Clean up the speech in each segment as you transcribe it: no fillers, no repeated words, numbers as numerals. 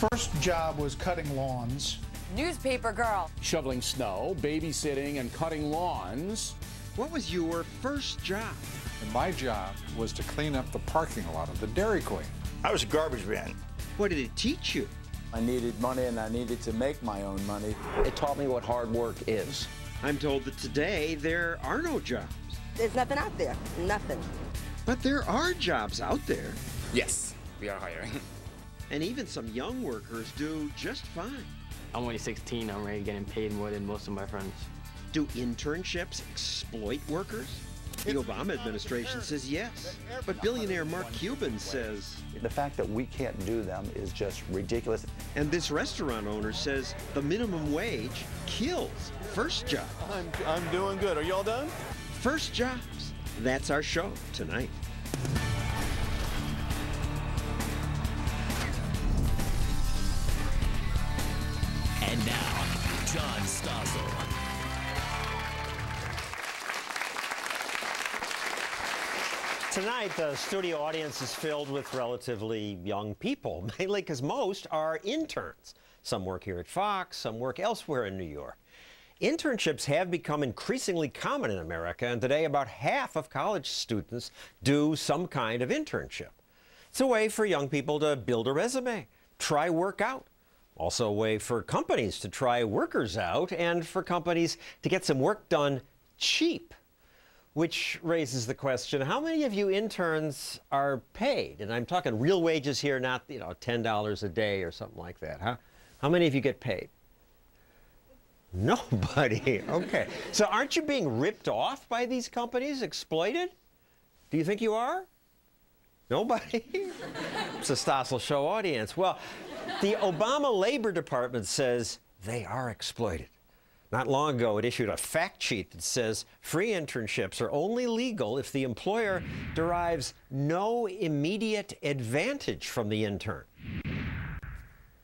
First job was cutting lawns. Newspaper girl. Shoveling snow, babysitting, and cutting lawns. What was your first job? And my job was to clean up the parking lot of the Dairy Queen. I was a garbage man. What did it teach you? I needed money and I needed to make my own money. It taught me what hard work is. I'm told that today there are no jobs. There's nothing out there, nothing. But there are jobs out there. Yes, we are hiring. And even some young workers do just fine. I'm only 16, I'm already getting paid more than most of my friends. Do internships exploit workers? The Obama administration says yes, but billionaire Mark Cuban says... The fact that we can't do them is just ridiculous. And this restaurant owner says the minimum wage kills first jobs. I'm doing good. Are y'all done? First jobs. That's our show tonight. And now, John Stossel. Tonight, the studio audience is filled with relatively young people, mainly because most are interns. Some work here at Fox, some work elsewhere in New York. Internships have become increasingly common in America, and today about half of college students do some kind of internship. It's a way for young people to build a resume, try work out. Also a way for companies to try workers out and for companies to get some work done cheap. Which raises the question, how many of you interns are paid? And I'm talking real wages here, not, $10 a day or something like that. How many of you get paid? Nobody. Okay. So aren't you being ripped off by these companies, exploited? Do you think you are? Nobody? It's a Stossel Show audience. Well, the Obama Labor Department says they are exploited. Not long ago, it issued a fact sheet that says free internships are only legal if the employer derives no immediate advantage from the intern.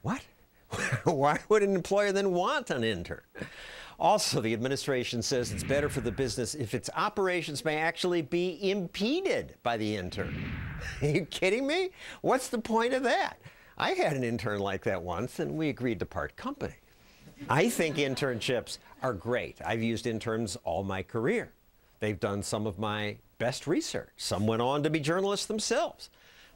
What? Why would an employer then want an intern? Also, the administration says it's better for the business if its operations may actually be impeded by the intern. Are you kidding me? What's the point of that? I had an intern like that once, and we agreed to part company. I think internships are great. I've used interns all my career. They've done some of my best research. Some went on to be journalists themselves.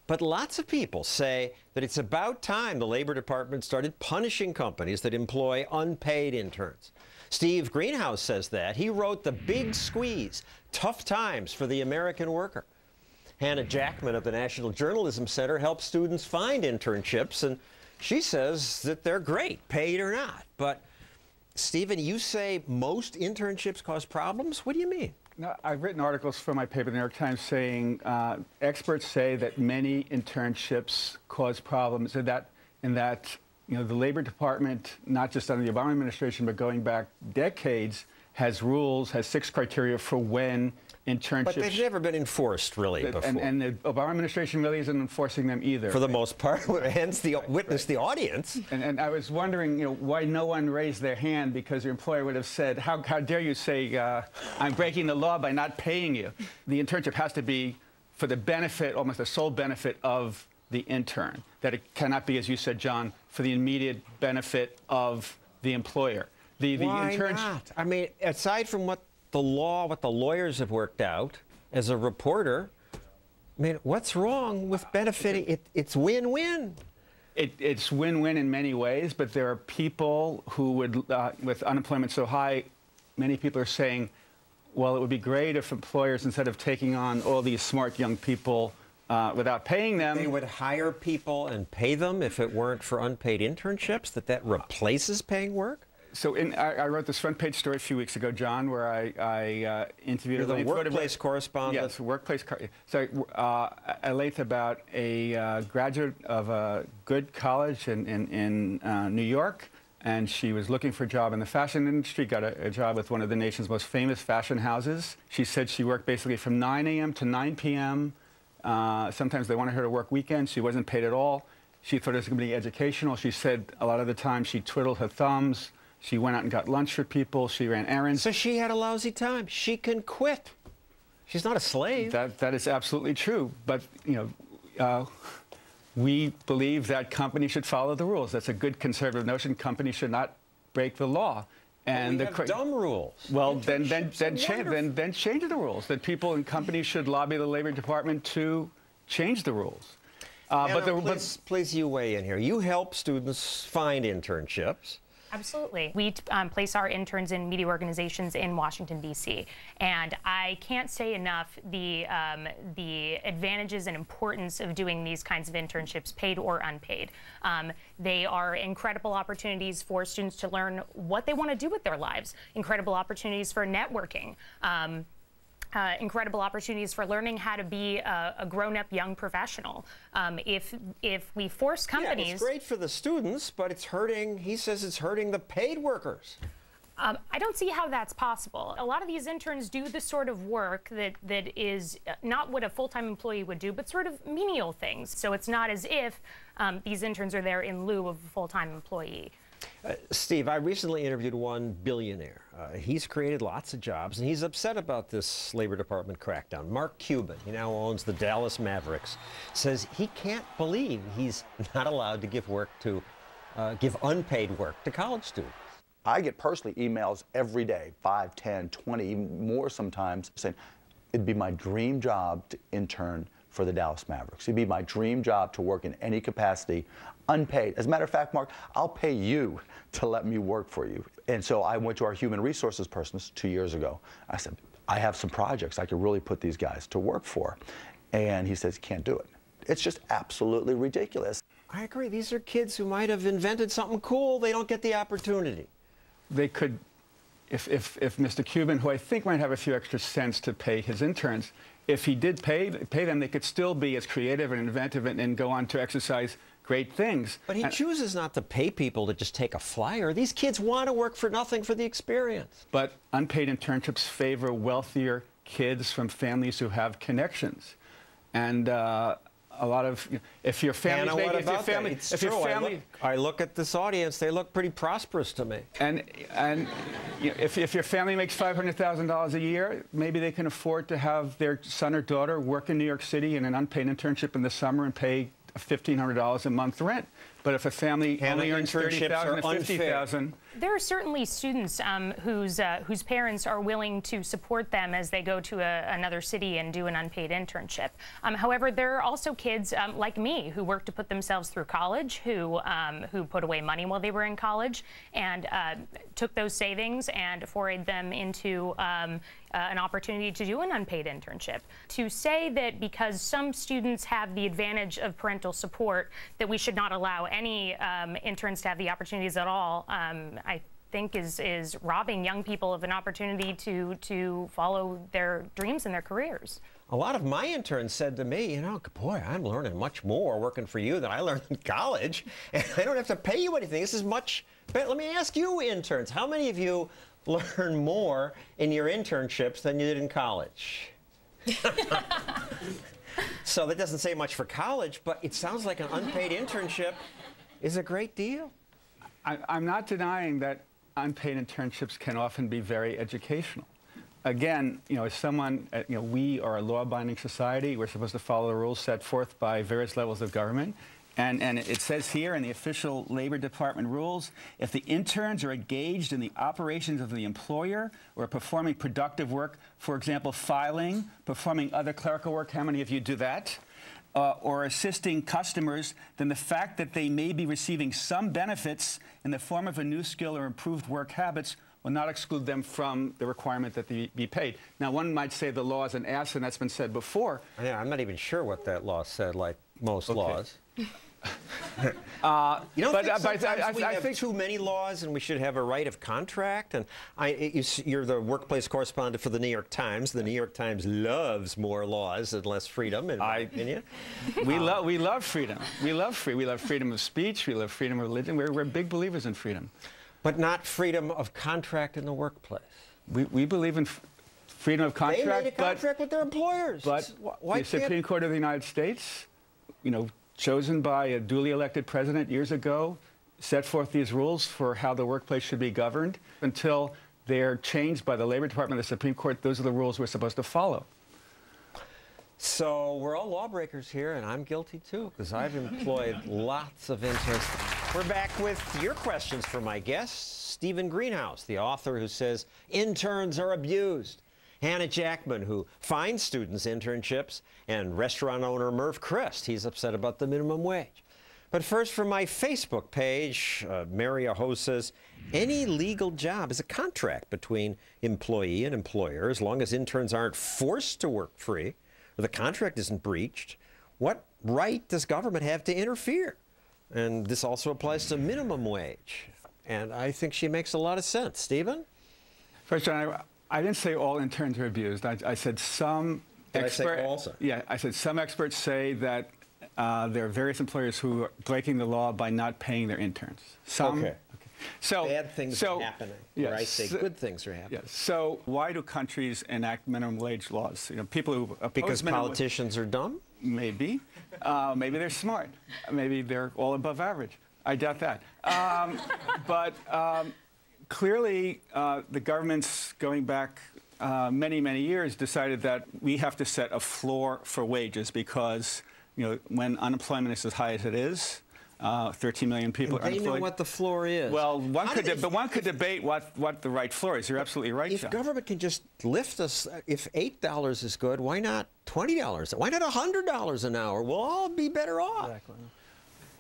But lots of people say that it's about time the Labor Department started punishing companies that employ unpaid interns. Steve Greenhouse says that. He wrote The Big Squeeze, Tough Times for the American Worker. Hannah Jackman of the National Journalism Center helps students find internships, and she says that they're great, paid or not. But, Stephen, you say most internships cause problems? What do you mean? No, I've written articles for my paper, the New York Times, saying experts say that many internships cause problems, and that the Labor Department, not just under the Obama administration, but going back decades, has rules, has 6 criteria for when internships... But they've never been enforced, really, before. And the Obama administration really isn't enforcing them either. For the most part, hence the witness the audience. And I was wondering, why no one raised their hand, because your employer would have said, how dare you say I'm breaking the law by not paying you? The internship has to be for the benefit, almost the sole benefit of the intern. That it cannot be, as you said, John, for the immediate benefit of the employer. Why not? I mean, aside from what the lawyers have worked out, as a reporter, I mean, what's wrong with benefiting? It's win-win. It's win-win in many ways, but there are people who would, with unemployment so high, many people are saying, well, it would be great if employers, instead of taking on all these smart young people without paying them... They would hire people and pay them if it weren't for unpaid internships, that replaces paying work? So I wrote this front-page story a few weeks ago, John, where I interviewed... You're the workplace correspondent? Yes, workplace... So I late about a graduate of a good college in New York, and she was looking for a job in the fashion industry, got a job with one of the nation's most famous fashion houses. She said she worked basically from 9 a.m. to 9 p.m. Sometimes they wanted her to work weekends. She wasn't paid at all. She thought it was going to be educational. She said a lot of the time she twiddled her thumbs. She went out and got lunch for people. She ran errands. So she had a lousy time. She can quit. She's not a slave. That is absolutely true. But, We believe that companies should follow the rules. That's a good conservative notion. Companies should not break the law. And we have dumb rules. Well, then change the rules. That people in companies should lobby the Labor Department to change the rules. Please, you weigh in here. You help students find internships. Absolutely. We place our interns in media organizations in Washington, D.C. And I can't say enough the advantages and importance of doing these kinds of internships, paid or unpaid. They are incredible opportunities for students to learn what they want to do with their lives, incredible opportunities for networking. Incredible opportunities for learning how to be a grown-up young professional. If we force companies... Yeah, it's great for the students, but it's hurting, he says it's hurting the paid workers. I don't see how that's possible. A lot of these interns do the sort of work that is not what a full-time employee would do, but sort of menial things. So it's not as if these interns are there in lieu of a full-time employee. Steve, I recently interviewed one billionaire. He's created lots of jobs, and he's upset about this Labor Department crackdown. Mark Cuban, he now owns the Dallas Mavericks, says he can't believe he's not allowed to give give unpaid work to college students. I get personally emails every day, 5, 10, 20, even more sometimes, saying it'd be my dream job to intern for the Dallas Mavericks. It'd be my dream job to work in any capacity, unpaid. As a matter of fact, Mark, I'll pay you to let me work for you. And so I went to our human resources person 2 years ago. I said, I have some projects I could really put these guys to work for. And he says, can't do it. It's just absolutely ridiculous. I agree. These are kids who might have invented something cool. They don't get the opportunity. They could, if Mr. Cuban, who I think might have a few extra cents to pay his interns, if he did pay them, they could still be as creative and inventive and go on to exercise great things. But he chooses not to pay people to just take a flyer. These kids want to work for nothing for the experience. But unpaid internships favor wealthier kids from families who have connections. And a lot of, if your family, I look at this audience, they look pretty prosperous to me. And if your family makes $500,000 a year, maybe they can afford to have their son or daughter work in New York City in an unpaid internship in the summer and pay $1,500 a month rent. But if a family only earns $30,000 to $50,000, there are certainly students whose parents are willing to support them as they go to another city and do an unpaid internship. However, there are also kids like me who work to put themselves through college, who put away money while they were in college and took those savings and forayed them into an opportunity to do an unpaid internship. To say that because some students have the advantage of parental support that we should not allow any interns to have the opportunities at all, I think is robbing young people of an opportunity to follow their dreams and their careers. A lot of my interns said to me, you know, boy, I'm learning much more working for you than I learned in college, and I don't have to pay you anything. This is much better. Let me ask you, interns, how many of you learn more in your internships than you did in college? So that doesn't say much for college, but it sounds like an unpaid internship is a great deal. I'm not denying that unpaid internships can often be very educational. Again, you know, as someone, you know, we are a law-abiding society. We're supposed to follow the rules set forth by various levels of government. And it says here in the official Labor Department rules, if the interns are engaged in the operations of the employer or performing productive work, for example, filing, performing other clerical work, how many of you do that? Or assisting customers, then the fact that they may be receiving some benefits in the form of a new skill or improved work habits will not exclude them from the requirement that they be paid. Now, one might say the law is an ass, and that's been said before. Yeah, I'm not even sure what that law said, like most laws. You don't think sometimes we have too many laws and we should have a right of contract? And you're the workplace correspondent for the New York Times. The New York Times loves more laws and less freedom, in my opinion. We love freedom. We love freedom of speech. We love freedom of religion. We're big believers in freedom. But not freedom of contract in the workplace. We believe in freedom of contract. They made a contract with their employers. But the Supreme Court of the United States, you know, chosen by a duly elected president years ago, set forth these rules for how the workplace should be governed. Until they're changed by the Labor Department of the Supreme Court, those are the rules we're supposed to follow. So we're all lawbreakers here, and I'm guilty too, because I've employed lots of interns. We're back with your questions for my guest, Stephen Greenhouse, the author who says interns are abused. Hannah Jackman, who finds students internships, and restaurant owner Merv Christ. He's upset about the minimum wage. But first, from my Facebook page, Mary Aho says, any legal job is a contract between employee and employer, as long as interns aren't forced to work free, or the contract isn't breached. What right does government have to interfere? And this also applies to minimum wage. And I think she makes a lot of sense. Stephen? First, John, I didn't say all interns are abused. I said some experts. Yeah, I said some experts say that there are various employers who are breaking the law by not paying their interns. Some. Okay. So bad things are happening. Yes, I say good things are happening. Yes. So why do countries enact minimum wage laws? You know, people who oppose because politicians are dumb. Maybe. Maybe they're smart. Maybe they're all above average. I doubt that. But clearly, the governments going back many, many years decided that we have to set a floor for wages because, you know, when unemployment is as high as it is, 13 million people are unemployed. They know what the floor is. Well, one could debate what the right floor is. You're absolutely right, If John. government can just lift us, if $8 is good, why not $20? Why not $100 an hour? We'll all be better off. Exactly.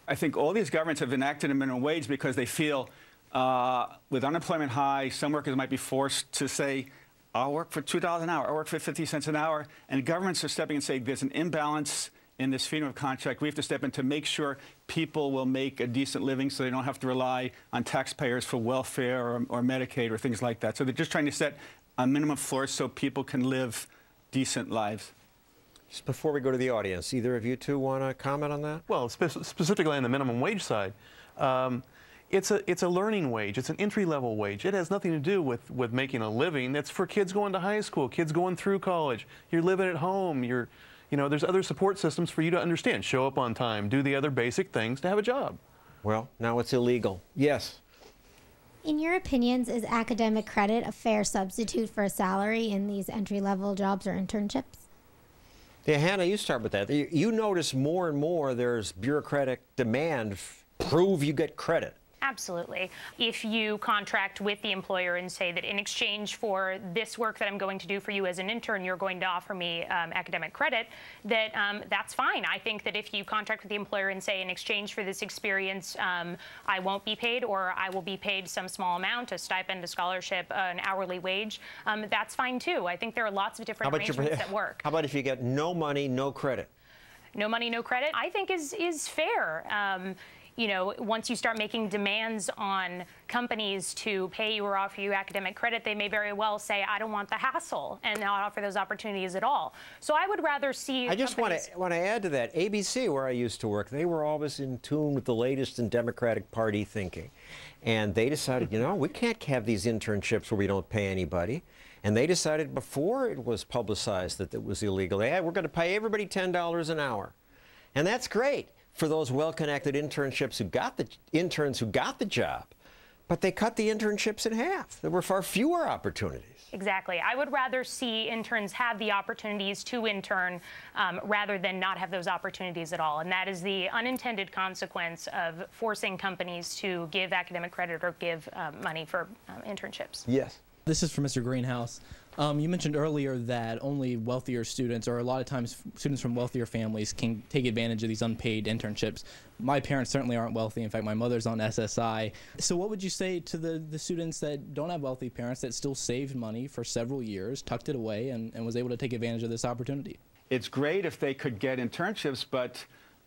I think all these governments have enacted a minimum wage because they feel with unemployment high, some workers might be forced to say, I'll work for $2 an hour, I'll work for 50 cents an hour. And governments are stepping and saying there's an imbalance in this freedom of contract. We have to step in to make sure people will make a decent living so they don't have to rely on taxpayers for welfare or Medicaid or things like that. So they're just trying to set a minimum floor so people can live decent lives. Just before we go to the audience, either of you two want to comment on that? Well, specifically on the minimum wage side, it's a learning wage. It's an entry-level wage. It has nothing to do with making a living. It's for kids going to high school, kids going through college. You're living at home. You know, there's other support systems for you to understand. Show up on time, do the other basic things to have a job. Well, now it's illegal. Yes. In your opinions, is academic credit a fair substitute for a salary in these entry-level jobs or internships? Yeah, Hannah, you start with that. You notice more and more there's bureaucratic demand. Prove you get credit. Absolutely. If you contract with the employer and say that in exchange for this work that I'm going to do for you as an intern, you're going to offer me academic credit, that's fine. I think that if you contract with the employer and say in exchange for this experience, I won't be paid or I will be paid some small amount, a stipend, a scholarship, an hourly wage, that's fine too. I think there are lots of different arrangements that work. How about if you get no money, no credit? No money, no credit, I think is fair. You know, once you start making demands on companies to pay you or offer you academic credit, they may very well say, I don't want the hassle, and not offer those opportunities at all. So I would rather see I just want to add to that. ABC, where I used to work, they were always in tune with the latest in Democratic Party thinking. And they decided, you know, we can't have these internships where we don't pay anybody. And they decided before it was publicized that it was illegal, we're going to pay everybody $10 an hour. And that's great for those well-connected interns who got the job, but they cut the internships in half. There were far fewer opportunities. Exactly. I would rather see interns have the opportunities to intern rather than not have those opportunities at all. And that is the unintended consequence of forcing companies to give academic credit or give money for internships. Yes. This is for Mr. Greenhouse. You mentioned earlier that only wealthier students, or a lot of times students from wealthier families, can take advantage of these unpaid internships. My parents certainly aren't wealthy. In fact, my mother's on SSI. So what would you say to the students that don't have wealthy parents that still saved money for several years, tucked it away, and was able to take advantage of this opportunity? It's great if they could get internships, but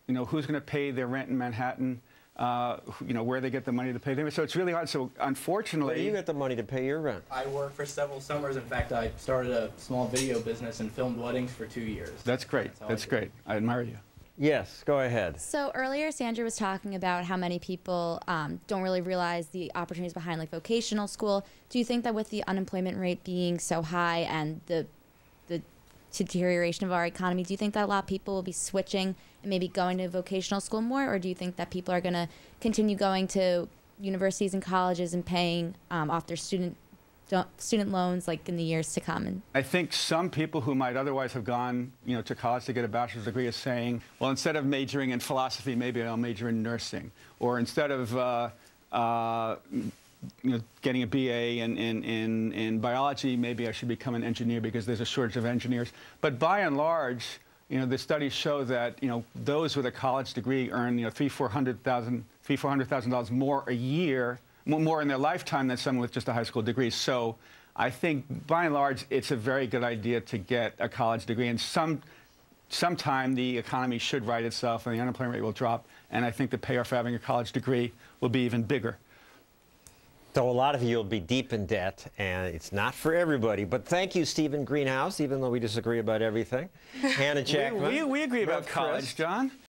you know, who's going to pay their rent in Manhattan? You know, where they get the money to pay them. So it's really hard. So unfortunately... Where do you get the money to pay your rent? I worked for several summers. In fact, I started a small video business and filmed weddings for 2 years. That's great. That's great. I admire you. Yes, go ahead. So earlier, Sandra was talking about how many people don't really realize the opportunities behind like vocational school. Do you think that with the unemployment rate being so high and the deterioration of our economy, do you think that a lot of people will be switching and maybe going to vocational school more, or do you think that people are going to continue going to universities and colleges and paying off their student student loans like in the years to come? And I think some people who might otherwise have gone, to college to get a bachelor's degree are saying, well, instead of majoring in philosophy, maybe I'll major in nursing, or instead of getting a BA in biology, maybe I should become an engineer because there's a shortage of engineers. But by and large, the studies show that those with a college degree earn $300,000 more a year, more in their lifetime than someone with just a high school degree. So I think by and large, it's a very good idea to get a college degree, and sometime the economy should right itself and the unemployment rate will drop, and I think the payoff for having a college degree will be even bigger. So a lot of you will be deep in debt, and it's not for everybody. But thank you, Stephen Greenhouse, even though we disagree about everything. Hannah Jackman. We agree about college, John.